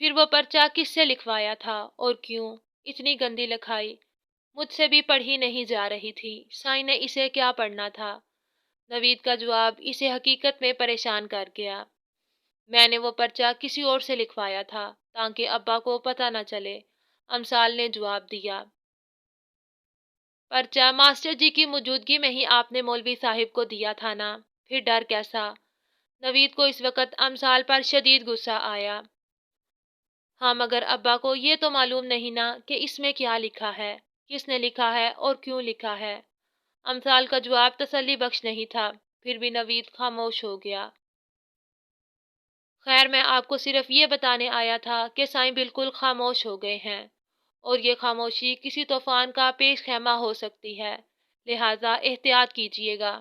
پھر وہ پرچہ کس سے لکھوایا تھا اور کیوں؟ اتنی گندی لکھائی مجھ سے بھی پڑھی نہیں جا رہی تھی۔ سائیں نے اسے کیا پڑھنا تھا؟ نوید کا جواب اسے حقیقت میں پریشان کر گیا۔ میں نے وہ پرچہ کسی اور سے لکھوایا تھا تاکہ ابا کو پتہ نہ چلے، امثال نے جواب دیا۔ پرچہ ماسٹر جی کی موجودگی میں ہی آپ نے مولوی صاحب کو دیا تھا نا، پھر ڈر کیسا؟ نوید کو اس وقت امثال پر شدید غصہ آیا۔ ہاں مگر ابا کو یہ تو معلوم نہیں نا کہ اس میں کیا لکھا ہے، کس نے لکھا ہے اور کیوں لکھا ہے۔ امثال کا جواب تسلی بخش نہیں تھا، پھر بھی نوید خاموش ہو گیا۔ خیر میں آپ کو صرف یہ بتانے آیا تھا کہ سائیں بالکل خاموش ہو گئے ہیں، اور یہ خاموشی کسی طوفان کا پیش خیمہ ہو سکتی ہے، لہٰذا احتیاط کیجیے گا۔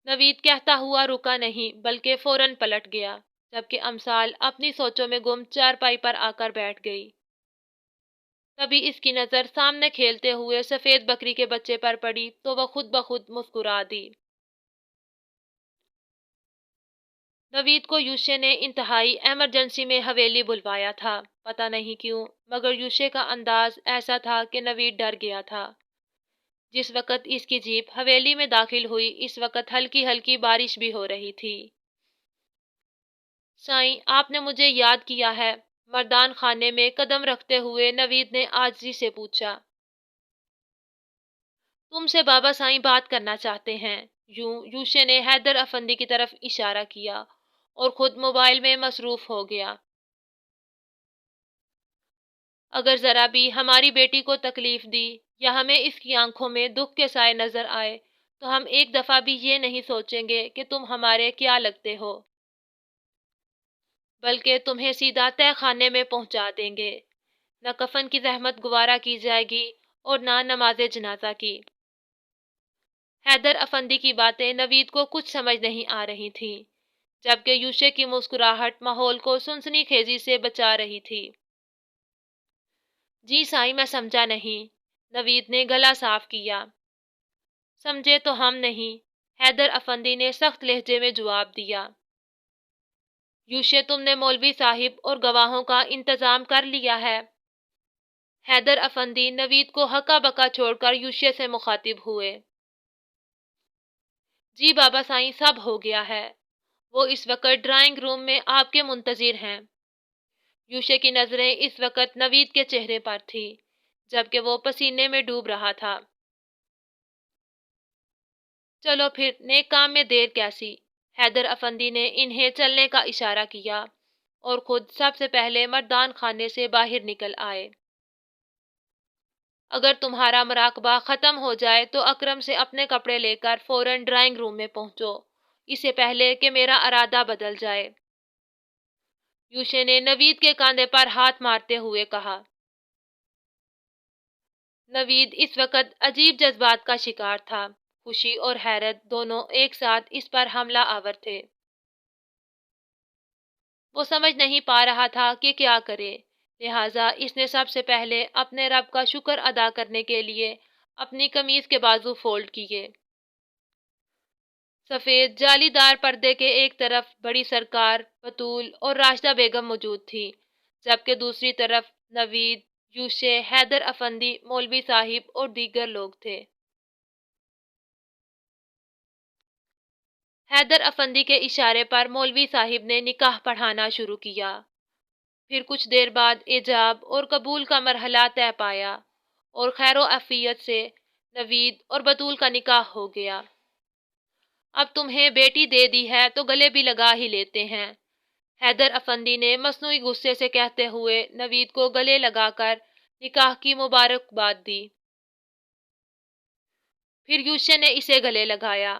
نوید کہتا ہوا رکا نہیں بلکہ فوراً پلٹ گیا، جبکہ امثال اپنی سوچوں میں گم چارپائی پر آ کر بیٹھ گئی۔ تبھی اس کی نظر سامنے کھیلتے ہوئے سفید بکری کے بچے پر پڑی تو وہ خود بخود مسکرا دی۔ نوید کو یوشے نے انتہائی ایمرجنسی میں حویلی بلوایا تھا، پتہ نہیں کیوں، مگر یوشے کا انداز ایسا تھا کہ نوید ڈر گیا تھا۔ جس وقت اس کی جیپ حویلی میں داخل ہوئی اس وقت ہلکی ہلکی بارش بھی ہو رہی تھی۔ سائیں آپ نے مجھے یاد کیا ہے؟ مردان خانے میں قدم رکھتے ہوئے نوید نے عاجزی سے پوچھا۔ تم سے بابا سائیں بات کرنا چاہتے ہیں، یوں یوشے نے حیدر افندی کی طرف اشارہ کیا اور خود موبائل میں مصروف ہو گیا۔ اگر ذرا بھی ہماری بیٹی کو تکلیف دی یا ہمیں اس کی آنکھوں میں دکھ کے سائے نظر آئے تو ہم ایک دفعہ بھی یہ نہیں سوچیں گے کہ تم ہمارے کیا لگتے ہو، بلکہ تمہیں سیدھا تہہ خانے میں پہنچا دیں گے۔ نہ کفن کی زحمت گوارا کی جائے گی اور نہ نماز جنازہ کی۔ حیدر افندی کی باتیں نوید کو کچھ سمجھ نہیں آ رہی تھیں، جبکہ یوشے کی مسکراہٹ ماحول کو سنسنی خیزی سے بچا رہی تھی۔ جی سائیں میں سمجھا نہیں، نوید نے گلا صاف کیا۔ سمجھے تو ہم نہیں، حیدر افندی نے سخت لہجے میں جواب دیا۔ یوشے تم نے مولوی صاحب اور گواہوں کا انتظام کر لیا ہے؟ حیدر افندی نوید کو ہکا بکا چھوڑ کر یوشے سے مخاطب ہوئے۔ جی بابا سائیں سب ہو گیا ہے، وہ اس وقت ڈرائنگ روم میں آپ کے منتظر ہیں۔ یوشے کی نظریں اس وقت نوید کے چہرے پر تھی، جبکہ وہ پسینے میں ڈوب رہا تھا۔ چلو پھر نیک کام میں دیر کیسی؟ حیدر افندی نے انہیں چلنے کا اشارہ کیا اور خود سب سے پہلے مردان خانے سے باہر نکل آئے۔ اگر تمہارا مراقبہ ختم ہو جائے تو اکرم سے اپنے کپڑے لے کر فوراً ڈرائنگ روم میں پہنچو، اسے پہلے کہ میرا ارادہ بدل جائے، یوشے نے نوید کے کاندھے پر ہاتھ مارتے ہوئے کہا۔ نوید اس وقت عجیب جذبات کا شکار تھا، خوشی اور حیرت دونوں ایک ساتھ اس پر حملہ آور تھے۔ وہ سمجھ نہیں پا رہا تھا کہ کیا کرے، لہٰذا اس نے سب سے پہلے اپنے رب کا شکر ادا کرنے کے لیے اپنی قمیض کے بازو فولڈ کیے۔ سفید جالی دار پردے کے ایک طرف بڑی سرکار بطول اور راشدہ بیگم موجود تھی، جبکہ دوسری طرف نوید، یوشے، حیدر افندی، مولوی صاحب اور دیگر لوگ تھے۔ حیدر افندی کے اشارے پر مولوی صاحب نے نکاح پڑھانا شروع کیا۔ پھر کچھ دیر بعد ایجاب اور قبول کا مرحلہ طے پایا اور خیر و عافیت سے نوید اور بطول کا نکاح ہو گیا۔ اب تمہیں بیٹی دے دی ہے تو گلے بھی لگا ہی لیتے ہیں، حیدر افندی نے مصنوعی غصے سے کہتے ہوئے نوید کو گلے لگا کر نکاح کی مبارکباد دی۔ پھر یوشے نے اسے گلے لگایا۔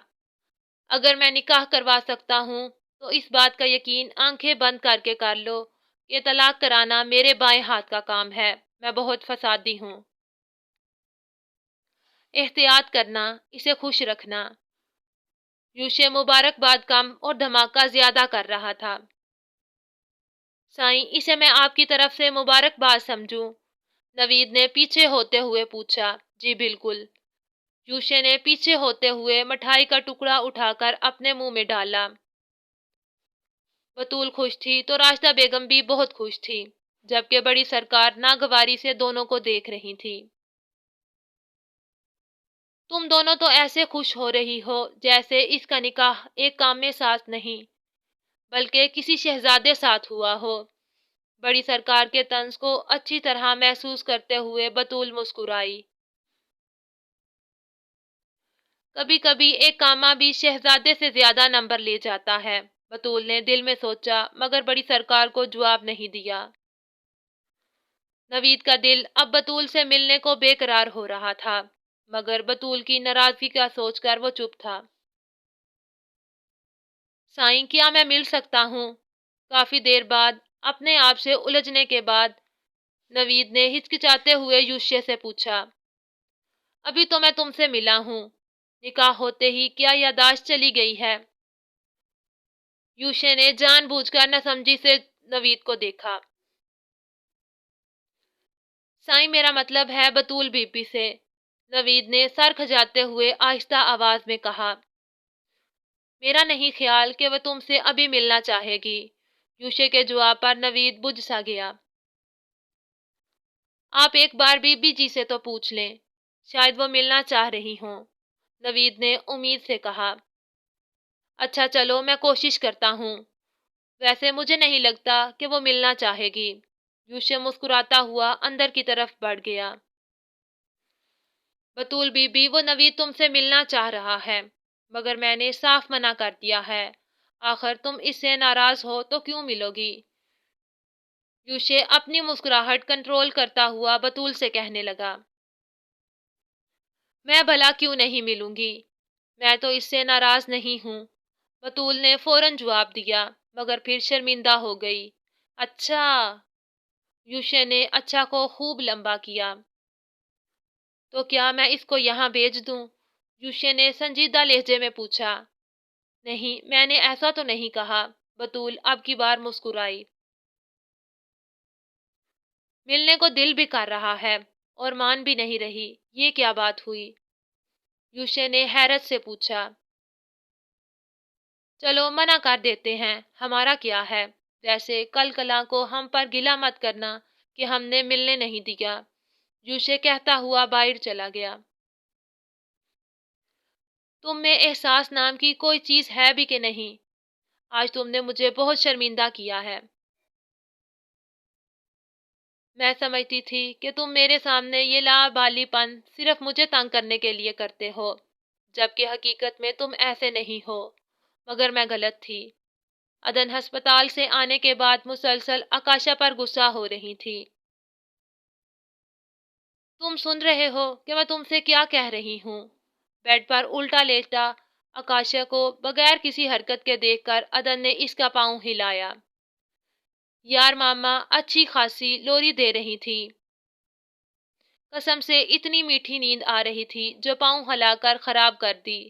اگر میں نکاح کروا سکتا ہوں تو اس بات کا یقین آنکھیں بند کر کے کر لو کہ طلاق کرانا میرے بائیں ہاتھ کا کام ہے، میں بہت فسادی ہوں۔ احتیاط کرنا، اسے خوش رکھنا۔ یوشے مبارکباد کم اور دھماکہ زیادہ کر رہا تھا۔ سائیں اسے میں آپ کی طرف سے مبارکباد سمجھوں؟ نوید نے پیچھے ہوتے ہوئے پوچھا۔ جی بالکل، یوشے نے پیچھے ہوتے ہوئے مٹھائی کا ٹکڑا اٹھا کر اپنے منہ میں ڈالا۔ بطول خوش تھی تو راشدہ بیگم بھی بہت خوش تھی، جبکہ بڑی سرکار ناگواری سے دونوں کو دیکھ رہی تھی۔ تم دونوں تو ایسے خوش ہو رہی ہو جیسے اس کا نکاح ایک کام میں ساتھ نہیں بلکہ کسی شہزادے ساتھ ہوا ہو۔ بڑی سرکار کے طنز کو اچھی طرح محسوس کرتے ہوئے بطول مسکرائی۔ کبھی کبھی ایک کاما بھی شہزادے سے زیادہ نمبر لے جاتا ہے، بطول نے دل میں سوچا، مگر بڑی سرکار کو جواب نہیں دیا۔ نوید کا دل اب بطول سے ملنے کو بے قرار ہو رہا تھا، مگر بطول کی ناراضگی کا سوچ کر وہ چپ تھا۔ سائیں، کیا میں مل سکتا ہوں؟ کافی دیر بعد اپنے آپ سے الجھنے کے بعد نوید نے ہچکچاتے ہوئے یوشے سے پوچھا۔ ابھی تو میں تم سے ملا ہوں، نکاح ہوتے ہی کیا یادداشت چلی گئی ہے؟ یوشے نے جان بوجھ کر ناسمجھی سے نوید کو دیکھا۔ سائیں، میرا مطلب ہے بطول بی بی سے، نوید نے سر کھجاتے ہوئے آہستہ آواز میں کہا۔ میرا نہیں خیال کہ وہ تم سے ابھی ملنا چاہے گی۔ یوشے کے جواب پر نوید بجھ سا گیا۔ آپ ایک بار بی بی جی سے تو پوچھ لیں، شاید وہ ملنا چاہ رہی ہوں، نوید نے امید سے کہا۔ اچھا چلو، میں کوشش کرتا ہوں، ویسے مجھے نہیں لگتا کہ وہ ملنا چاہے گی۔ یوشے مسکراتا ہوا اندر کی طرف بڑھ گیا۔ بطول بی بی، وہ نوید تم سے ملنا چاہ رہا ہے، مگر میں نے صاف منع کر دیا ہے۔ آخر تم اس سے ناراض ہو تو کیوں ملو گی؟ یوشے اپنی مسکراہٹ کنٹرول کرتا ہوا بطول سے کہنے لگا۔ میں بھلا کیوں نہیں ملوں گی؟ میں تو اس سے ناراض نہیں ہوں، بطول نے فوراً جواب دیا، مگر پھر شرمندہ ہو گئی۔ اچھا، یوشے نے اچھا کو خوب لمبا کیا۔ تو کیا میں اس کو یہاں بھیج دوں؟ یوشے نے سنجیدہ لہجے میں پوچھا۔ نہیں، میں نے ایسا تو نہیں کہا، بطول اب کی بار مسکرائی۔ ملنے کو دل بھی کر رہا ہے اور مان بھی نہیں رہی، یہ کیا بات ہوئی؟ یوشے نے حیرت سے پوچھا۔ چلو منع کر دیتے ہیں، ہمارا کیا ہے؟ ویسے کل کلاں کو ہم پر گلہ مت کرنا کہ ہم نے ملنے نہیں دیا، یوشے کہتا ہوا باہر چلا گیا۔ تم میں احساس نام کی کوئی چیز ہے بھی کہ نہیں؟ آج تم نے مجھے بہت شرمندہ کیا ہے۔ میں سمجھتی تھی کہ تم میرے سامنے یہ لابالی پن صرف مجھے تنگ کرنے کے لیے کرتے ہو، جبکہ حقیقت میں تم ایسے نہیں ہو، مگر میں غلط تھی۔ عدن ہسپتال سے آنے کے بعد مسلسل آکاشا پر غصہ ہو رہی تھی۔ تم سن رہے ہو کہ میں تم سے کیا کہہ رہی ہوں؟ بیڈ پر الٹا لیٹا آکاشا کو بغیر کسی حرکت کے دیکھ کر عدن نے اس کا پاؤں ہلایا۔ یار ماما اچھی خاصی لوری دے رہی تھی، قسم سے اتنی میٹھی نیند آ رہی تھی جو پاؤں ہلا کر خراب کر دی۔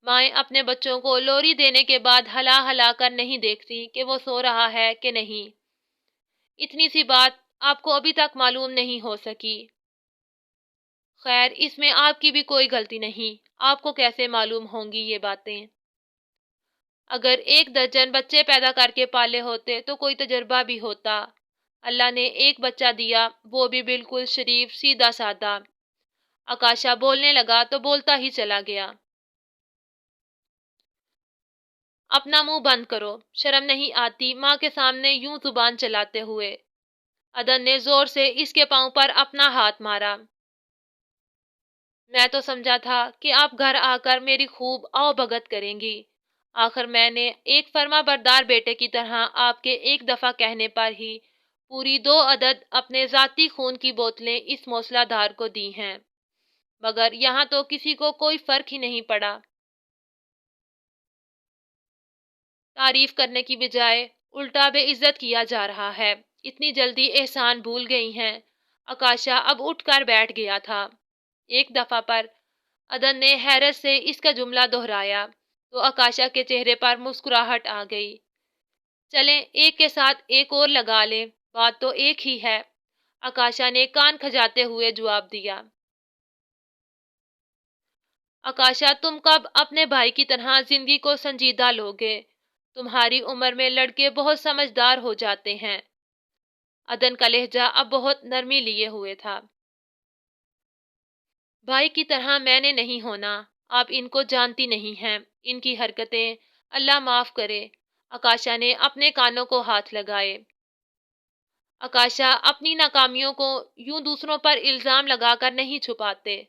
مائیں اپنے بچوں کو لوری دینے کے بعد ہلا ہلا کر نہیں دیکھتی کہ وہ سو رہا ہے کہ نہیں۔ اتنی سی بات آپ کو ابھی تک معلوم نہیں ہو سکی۔ خیر، اس میں آپ کی بھی کوئی غلطی نہیں، آپ کو کیسے معلوم ہوں گی یہ باتیں؟ اگر 1 درجن بچے پیدا کر کے پالے ہوتے تو کوئی تجربہ بھی ہوتا۔ اللہ نے ایک بچہ دیا، وہ بھی بالکل شریف سیدھا سادہ۔ آکاشا بولنے لگا تو بولتا ہی چلا گیا۔ اپنا منہ بند کرو، شرم نہیں آتی ماں کے سامنے یوں زبان چلاتے ہوئے؟ عدن نے زور سے اس کے پاؤں پر اپنا ہاتھ مارا۔ میں تو سمجھا تھا کہ آپ گھر آ کر میری خوب آؤ بھگت کریں گی، آخر میں نے ایک فرما بردار بیٹے کی طرح آپ کے ایک دفعہ کہنے پر ہی پوری 2 عدد اپنے ذاتی خون کی بوتلیں اس موسلا دھار کو دی ہیں، مگر یہاں تو کسی کو کوئی فرق ہی نہیں پڑا۔ تعریف کرنے کی بجائے الٹا بے عزت کیا جا رہا ہے، اتنی جلدی احسان بھول گئی ہیں؟ آکاشا اب اٹھ کر بیٹھ گیا تھا۔ ایک دفعہ پر عدن نے حیرت سے اس کا جملہ دہرایا تو آکاشا کے چہرے پر مسکراہٹ آ گئی۔ چلیں ایک کے ساتھ ایک اور لگا لیں، بات تو ایک ہی ہے، آکاشا نے کان کھجاتے ہوئے جواب دیا۔ آکاشا، تم کب اپنے بھائی کی طرح زندگی کو سنجیدہ لوگے؟ تمہاری عمر میں لڑکے بہت سمجھدار ہو جاتے ہیں۔ عدن کا لہجہ اب بہت نرمی لیے ہوئے تھا۔ بھائی کی طرح میں نے نہیں ہونا، آپ ان کو جانتی نہیں ہیں، ان کی حرکتیں، اللہ معاف کرے۔ آکاشا نے اپنے کانوں کو ہاتھ لگائے۔ آکاشا اپنی ناکامیوں کو یوں دوسروں پر الزام لگا کر نہیں چھپاتے،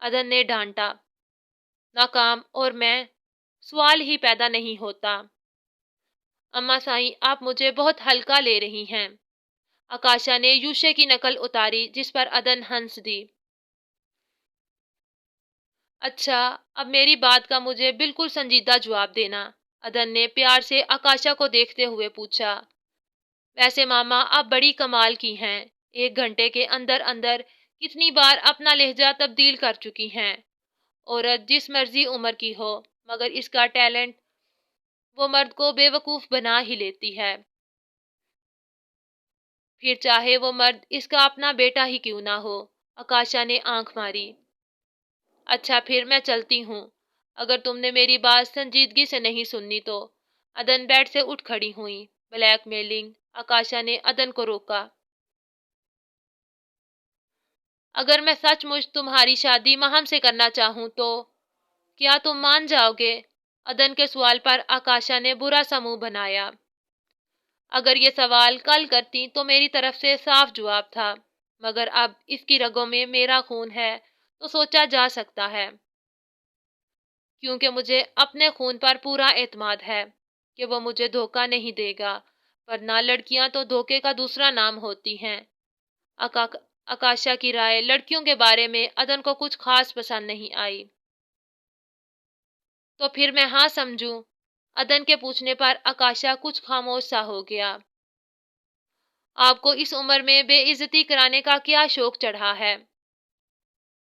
عدن نے ڈانٹا۔ ناکام اور میں، سوال ہی پیدا نہیں ہوتا۔ اماں سائیں، آپ مجھے بہت ہلکا لے رہی ہیں۔ آکاشا نے یوشے کی نقل اتاری جس پر عدن ہنس دی۔ اچھا، اب میری بات کا مجھے بالکل سنجیدہ جواب دینا، عدن نے پیار سے آکاشا کو دیکھتے ہوئے پوچھا۔ ویسے ماما آپ بڑی کمال کی ہیں، 1 گھنٹے کے اندر اندر کتنی بار اپنا لہجہ تبدیل کر چکی ہیں۔ عورت جس مرضی عمر کی ہو، مگر اس کا ٹیلنٹ وہ مرد کو بے وقوف بنا ہی لیتی ہے، پھر چاہے وہ مرد اس کا اپنا بیٹا ہی کیوں نہ ہو۔ آکاشا نے آنکھ ماری۔ اچھا پھر میں چلتی ہوں، اگر تم نے میری بات سنجیدگی سے نہیں سننی تو۔ عدن بیڈ سے اٹھ کھڑی ہوئی۔ بلیک میلنگ، آکاشا نے عدن کو روکا۔ اگر میں سچ مچ تمہاری شادی مہم سے کرنا چاہوں تو کیا تم مان جاؤ گے؟ عدن کے سوال پر آکاشا نے برا سا منہ بنایا۔ اگر یہ سوال کل کرتی تو میری طرف سے صاف جواب تھا، مگر اب اس کی رگوں میں میرا خون ہے تو سوچا جا سکتا ہے، کیونکہ مجھے اپنے خون پر پورا اعتماد ہے کہ وہ مجھے دھوکہ نہیں دے گا، ورنہ لڑکیاں تو دھوکے کا دوسرا نام ہوتی ہیں۔ آکاشا کی رائے لڑکیوں کے بارے میں عدن کو کچھ خاص پسند نہیں آئی۔ تو پھر میں ہاں سمجھوں؟ عدن کے پوچھنے پر آکاشا کچھ خاموش سا ہو گیا۔ آپ کو اس عمر میں بے عزتی کرانے کا کیا شوق چڑھا ہے؟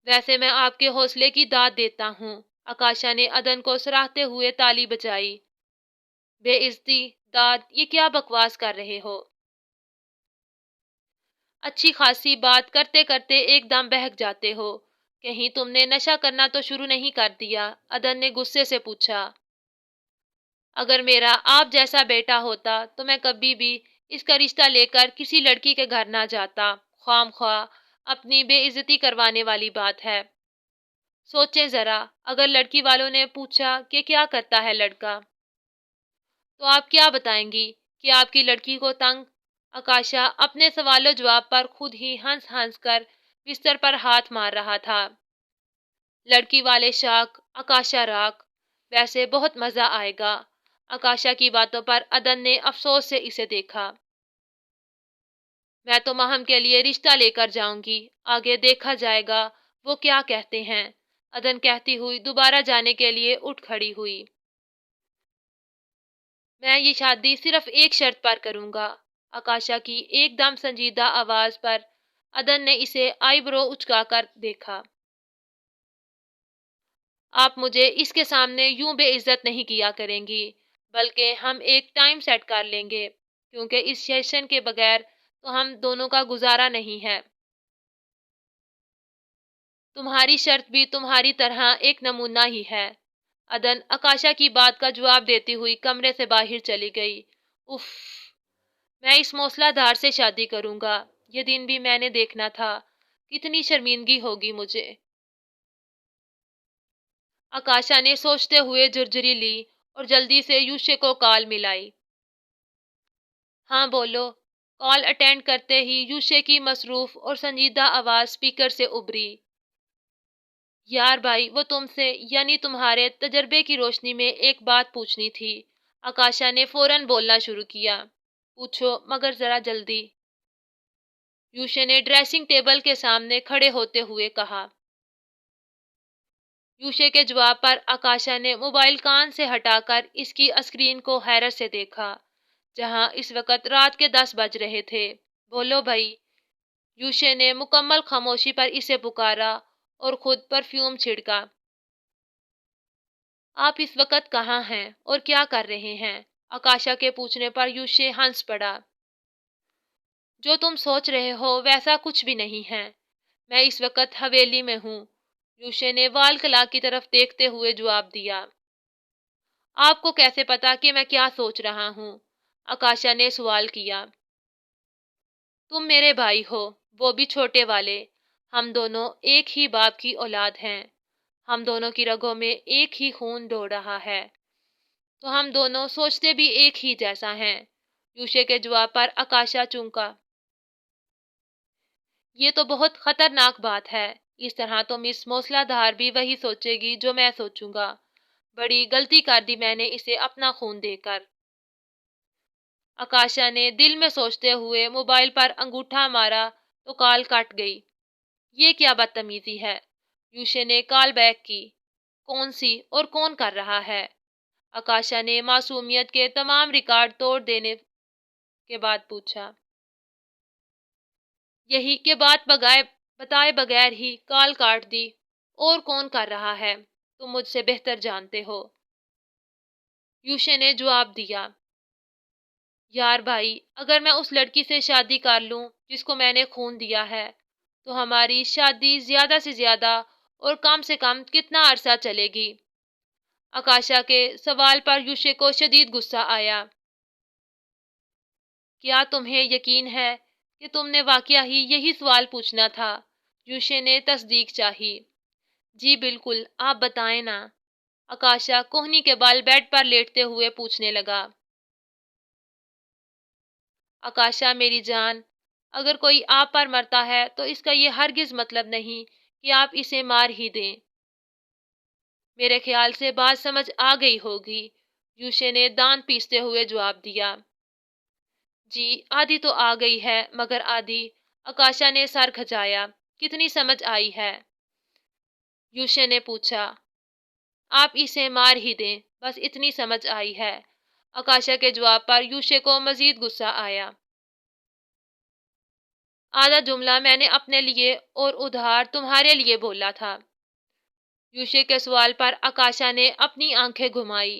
ویسے میں آپ کے حوصلے کی داد دیتا ہوں۔ آکاشا نے عدن کو سراہتے ہوئے تالی بجائی۔ بے عزتی، داد، یہ کیا بکواس کر رہے ہو؟ اچھی خاصی بات کرتے کرتے ایک دم بہک جاتے ہو، کہیں تم نے نشہ کرنا تو شروع نہیں کر دیا؟ عدن نے غصے سے پوچھا۔ اگر میرا آپ جیسا بیٹا ہوتا تو میں کبھی بھی اس کا رشتہ لے کر کسی لڑکی کے گھر نہ جاتا، خواہ خواہ اپنی بے عزتی کروانے والی بات ہے۔ سوچیں ذرا، اگر لڑکی والوں نے پوچھا کہ کیا کرتا ہے لڑکا، تو آپ کیا بتائیں گی کہ آپ کی لڑکی کو تنگ؟ آکاشا اپنے سوال و جواب پر خود ہی ہنس ہنس کر بستر پر ہاتھ مار رہا تھا۔ لڑکی والے شاک، آکاشا راک، ویسے بہت مزہ آئے گا۔ آکاشا کی باتوں پر عدن نے افسوس سے اسے دیکھا۔ میں تو مہم کے لیے رشتہ لے کر جاؤں گی، آگے دیکھا جائے گا وہ کیا کہتے ہیں، عدن کہتی ہوئی دوبارہ جانے کے لیے اٹھ کھڑی ہوئی۔ میں یہ شادی صرف ایک شرط پر کروں گا۔ آکاشا کی ایک دم سنجیدہ آواز پر عدن نے اسے آئی برو اچکا کر دیکھا۔ آپ مجھے اس کے سامنے یوں بے عزت نہیں کیا کریں گی، بلکہ ہم ایک ٹائم سیٹ کر لیں گے، کیونکہ اس سیشن کے بغیر تو ہم دونوں کا گزارا نہیں ہے۔ تمہاری شرط بھی تمہاری طرح ایک نمونہ ہی ہے۔ عدن آکاشا کی بات کا جواب دیتی ہوئی کمرے سے باہر چلی گئی۔ اف، میں اس موسلا دھار سے شادی کروں گا، یہ دن بھی میں نے دیکھنا تھا، کتنی شرمندگی ہوگی مجھے۔ آکاشا نے سوچتے ہوئے جھرجھری لی اور جلدی سے یوشے کو کال ملائی۔ ہاں بولو۔ کال اٹینڈ کرتے ہی یوشے کی مصروف اور سنجیدہ آواز سپیکر سے ابھری۔ یار بھائی، وہ تم سے یعنی تمہارے تجربے کی روشنی میں ایک بات پوچھنی تھی۔ آکاشا نے فوراً بولنا شروع کیا۔ پوچھو، مگر ذرا جلدی، یوشے نے ڈریسنگ ٹیبل کے سامنے کھڑے ہوتے ہوئے کہا۔ یوشے کے جواب پر آکاشا نے موبائل کان سے ہٹا کر اس کی اسکرین کو حیرت سے دیکھا، جہاں اس وقت رات کے 10 بج رہے تھے۔ بولو بھائی، یوشے نے مکمل خاموشی پر اسے پکارا اور خود پرفیوم چھڑکا۔ آپ اس وقت کہاں ہیں اور کیا کر رہے ہیں؟ آکاشا کے پوچھنے پر یوشے ہنس پڑا۔ جو تم سوچ رہے ہو ویسا کچھ بھی نہیں ہے، میں اس وقت حویلی میں ہوں، یوشے نے وال کلاک کی طرف دیکھتے ہوئے جواب دیا۔ آپ کو کیسے پتا کہ میں کیا سوچ رہا ہوں؟ آکاشا نے سوال کیا۔ تم میرے بھائی ہو، وہ بھی چھوٹے والے۔ ہم دونوں ایک ہی باپ کی اولاد ہیں۔ ہم دونوں کی رگوں میں ایک ہی خون دوڑ رہا ہے، تو ہم دونوں سوچتے بھی ایک ہی جیسا ہیں۔ یوشے کے جواب پر آکاشا چونکا۔ یہ تو بہت خطرناک بات ہے۔ اس طرح تو مس موسلا دھار بھی وہی سوچے گی جو میں سوچوں گا۔ بڑی غلطی کر دی میں نے اسے اپنا خون دے کر۔ آکاشا نے دل میں سوچتے ہوئے موبائل پر انگوٹھا مارا تو کال کٹ گئی۔ یہ کیا بدتمیزی ہے؟ یوشے نے کال بیک کی۔ کون سی اور کون کر رہا ہے؟ آکاشا نے معصومیت کے تمام ریکارڈ توڑ دینے کے بعد پوچھا۔ یہی کہ بتائے بغیر ہی کال کاٹ دی۔ اور کون کر رہا ہے؟ تم مجھ سے بہتر جانتے ہو، یوشے نے جواب دیا۔ یار بھائی، اگر میں اس لڑکی سے شادی کر لوں جس کو میں نے خون دیا ہے، تو ہماری شادی زیادہ سے زیادہ اور کم سے کم کتنا عرصہ چلے گی؟ آکاشا کے سوال پر یوشے کو شدید غصہ آیا۔ کیا تمہیں یقین ہے کہ تم نے واقعہ ہی یہی سوال پوچھنا تھا؟ یوشے نے تصدیق چاہی۔ جی بالکل، آپ بتائیں نا، آکاشا کوہنی کے بال بیڈ پر لیٹتے ہوئے پوچھنے لگا۔ آکاشا میری جان، اگر کوئی آپ پر مرتا ہے تو اس کا یہ ہرگز مطلب نہیں کہ آپ اسے مار ہی دیں۔ میرے خیال سے بات سمجھ آ گئی ہوگی، یوشے نے دانت پیستے ہوئے جواب دیا۔ جی آدھی تو آ گئی ہے، مگر آدھی، آکاشا نے سر کھجایا۔ کتنی سمجھ آئی ہے؟ یوشے نے پوچھا۔ آپ اسے مار ہی دیں، بس اتنی سمجھ آئی ہے۔ آکاشا کے جواب پر یوشے کو مزید غصہ آیا۔ آدھا جملہ میں نے اپنے لیے اور ادھار تمہارے لیے بولا تھا۔ یوشے کے سوال پر آکاشا نے اپنی آنکھیں گھمائی۔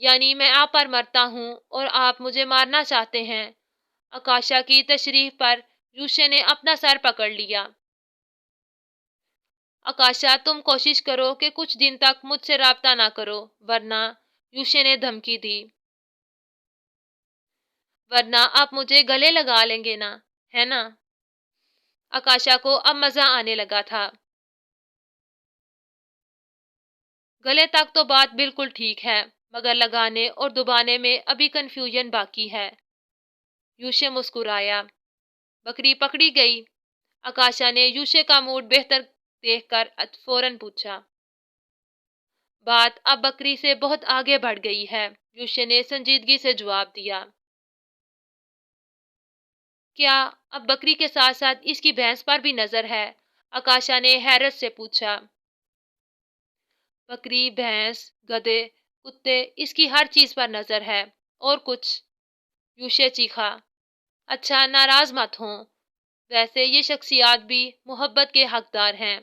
یعنی میں آپ پر مرتا ہوں اور آپ مجھے مارنا چاہتے ہیں؟ آکاشا کی تشریح پر یوشے نے اپنا سر پکڑ لیا۔ آکاشا تم کوشش کرو کہ کچھ دن تک مجھ سے رابطہ نہ کرو، ورنہ، یوشے نے دھمکی دی، ورنہ آپ مجھے گلے لگا لیں گے نا، ہے نا؟ آکاشا کو اب مزہ آنے لگا تھا۔ گلے تک تو بات بالکل ٹھیک ہے، مگر لگانے اور دبانے میں ابھی کنفیوژن باقی ہے۔ یوشے مسکرایا۔ بکری پکڑی گئی؟ آکاشا نے یوشے کا موڈ بہتر دیکھ کر فوراً پوچھا۔ بات اب بکری سے بہت آگے بڑھ گئی ہے، یوشے نے سنجیدگی سے جواب دیا۔ کیا اب بکری کے ساتھ ساتھ اس کی بھینس پر بھی نظر ہے؟ آکاشا نے حیرت سے پوچھا۔ بکری، بھینس، گدھے، کتے، اس کی ہر چیز پر نظر ہے۔ اور کچھ؟ یوشے چیخا۔ اچھا ناراض مت ہوں، ویسے یہ شخصیات بھی محبت کے حقدار ہیں۔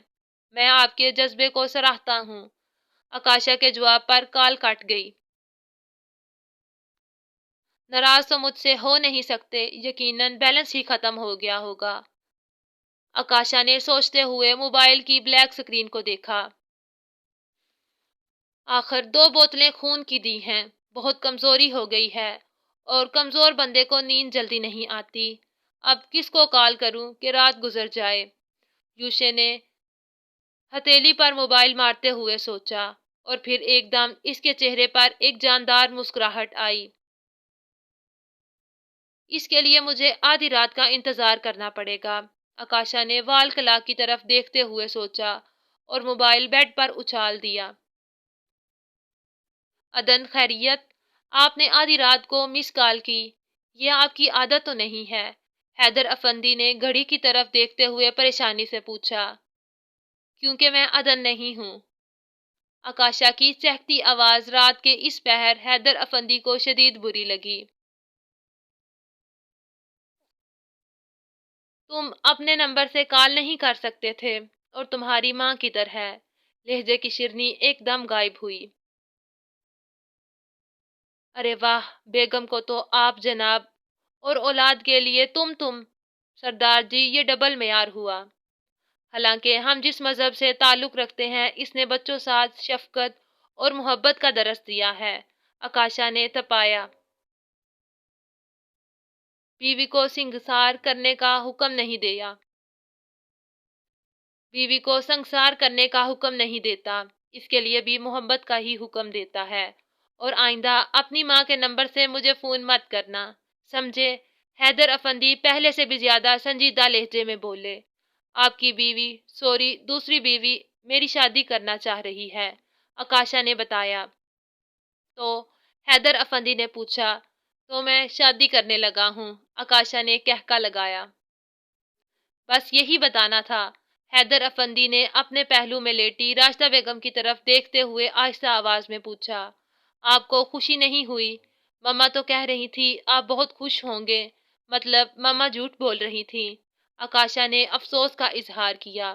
میں آپ کے جذبے کو سراہتا ہوں۔ آکاشا کے جواب پر کال کٹ گئی۔ ناراض تو مجھ سے ہو نہیں سکتے، یقیناً بیلنس ہی ختم ہو گیا ہوگا۔ آکاشا نے سوچتے ہوئے موبائل کی بلیک سکرین کو دیکھا۔ آخر 2 بوتلیں خون کی دی ہیں، بہت کمزوری ہو گئی ہے، اور کمزور بندے کو نیند جلدی نہیں آتی۔ اب کس کو کال کروں کہ رات گزر جائے؟ یوشے نے ہتھیلی پر موبائل مارتے ہوئے سوچا، اور پھر ایک دم اس کے چہرے پر ایک جاندار مسکراہٹ آئی۔ اس کے لیے مجھے آدھی رات کا انتظار کرنا پڑے گا، آکاشا نے وال کلاک کی طرف دیکھتے ہوئے سوچا، اور موبائل بیڈ پر اچھال دیا۔ عدن خیریت؟ آپ نے آدھی رات کو مس کال کی، یہ آپ کی عادت تو نہیں ہے؟ حیدر افندی نے گھڑی کی طرف دیکھتے ہوئے پریشانی سے پوچھا۔ کیونکہ میں عدن نہیں ہوں۔ آکاشا کی چہکتی آواز رات کے اس پہر حیدر افندی کو شدید بری لگی۔ تم اپنے نمبر سے کال نہیں کر سکتے تھے، اور تمہاری ماں کدھر ہے؟ لہجے کی شیرنی ایک دم غائب ہوئی۔ ارے واہ، بیگم کو تو آپ جناب، اور اولاد کے لیے تم سردار جی، یہ ڈبل معیار ہوا۔ حالانکہ ہم جس مذہب سے تعلق رکھتے ہیں، اس نے بچوں ساتھ شفقت اور محبت کا درس دیا ہے، آکاشا نے تپایا۔ بیوی کو سنگسار کرنے کا حکم نہیں دیا، بیوی کو سنگسار کرنے کا حکم نہیں دیتا، اس کے لیے بھی محبت کا ہی حکم دیتا ہے۔ اور آئندہ اپنی ماں کے نمبر سے مجھے فون مت کرنا، سمجھے؟ حیدر افندی پہلے سے بھی زیادہ سنجیدہ لہجے میں بولے۔ آپ کی بیوی، سوری دوسری بیوی، میری شادی کرنا چاہ رہی ہے، آکاشا نے بتایا۔ تو حیدر افندی نے پوچھا، تو میں شادی کرنے لگا ہوں، آکاشا نے کہکا لگایا۔ بس یہی بتانا تھا، حیدر افندی نے اپنے پہلو میں لیٹی راشدہ بیگم کی طرف دیکھتے ہوئے آہستہ آواز میں پوچھا، آپ کو خوشی نہیں ہوئی؟ مما تو کہہ رہی تھی آپ بہت خوش ہوں گے، مطلب مما جھوٹ بول رہی تھی، آکاشا نے افسوس کا اظہار کیا۔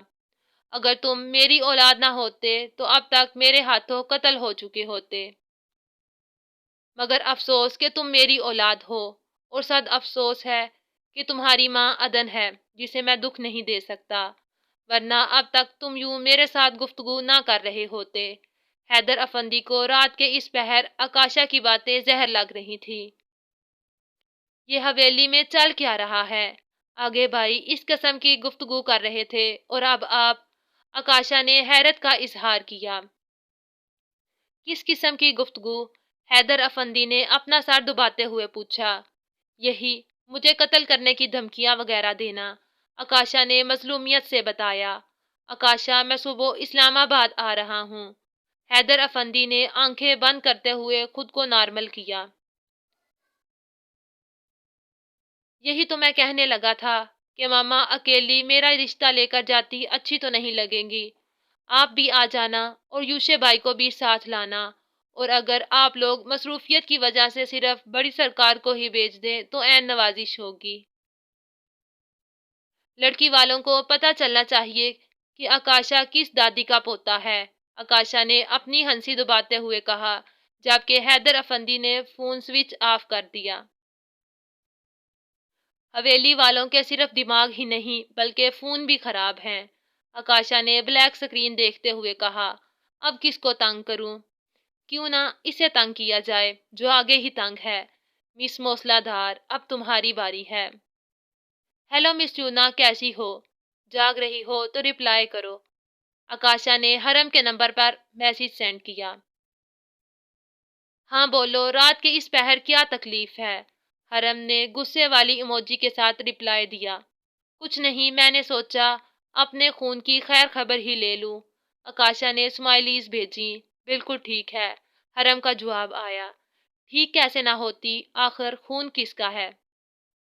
اگر تم میری اولاد نہ ہوتے تو اب تک میرے ہاتھوں قتل ہو چکے ہوتے، مگر افسوس کہ تم میری اولاد ہو، اور صد افسوس ہے کہ تمہاری ماں عدن ہے جسے میں دکھ نہیں دے سکتا، ورنہ اب تک تم یوں میرے ساتھ گفتگو نہ کر رہے ہوتے۔ حیدر افندی کو رات کے اس پہر آکاشا کی باتیں زہر لگ رہی تھی۔ یہ حویلی میں چل کیا رہا ہے؟ آگے بھائی اس قسم کی گفتگو کر رہے تھے اور اب آپ؟ آکاشا نے حیرت کا اظہار کیا۔ کس قسم کی گفتگو؟ حیدر افندی نے اپنا سر دباتے ہوئے پوچھا۔ یہی مجھے قتل کرنے کی دھمکیاں وغیرہ دینا، آکاشا نے مظلومیت سے بتایا۔ آکاشا میں صبح اسلام آباد آ رہا ہوں۔ حیدر افندی نے آنکھیں بند کرتے ہوئے خود کو نارمل کیا۔ یہی تو میں کہنے لگا تھا کہ ماما اکیلی میرا رشتہ لے کر جاتی اچھی تو نہیں لگیں گی، آپ بھی آ جانا اور یوشے بھائی کو بھی ساتھ لانا، اور اگر آپ لوگ مصروفیت کی وجہ سے صرف بڑی سرکار کو ہی بھیج دیں تو عین نوازش ہوگی۔ لڑکی والوں کو پتہ چلنا چاہیے کہ آکاشا کس دادی کا پوتا ہے، آکاشا نے اپنی ہنسی دباتے ہوئے کہا، جبکہ حیدر افندی نے فون سوئچ آف کر دیا۔ حویلی والوں کے صرف دماغ ہی نہیں بلکہ فون بھی خراب ہیں، آکاشا نے بلیک سکرین دیکھتے ہوئے کہا۔ اب کس کو تنگ کروں؟ کیوں نہ اسے تنگ کیا جائے جو آگے ہی تنگ ہے۔ مس موسلا دھار، اب تمہاری باری ہے۔ ہیلو مس چونا، کیسی ہو؟ جاگ رہی ہو تو رپلائی کرو، آکاشا نے حرم کے نمبر پر میسج سینڈ کیا۔ ہاں بولو، رات کے اس پہر کیا تکلیف ہے؟ حرم نے غصے والی ایموجی کے ساتھ رپلائی دیا۔ کچھ نہیں، میں نے سوچا اپنے خون کی خیر خبر ہی لے لوں، آکاشا نے اسمائلیز بھیجی۔ بالکل ٹھیک ہے، حرم کا جواب آیا۔ ٹھیک کیسے نہ ہوتی، آخر خون کس کا ہے؟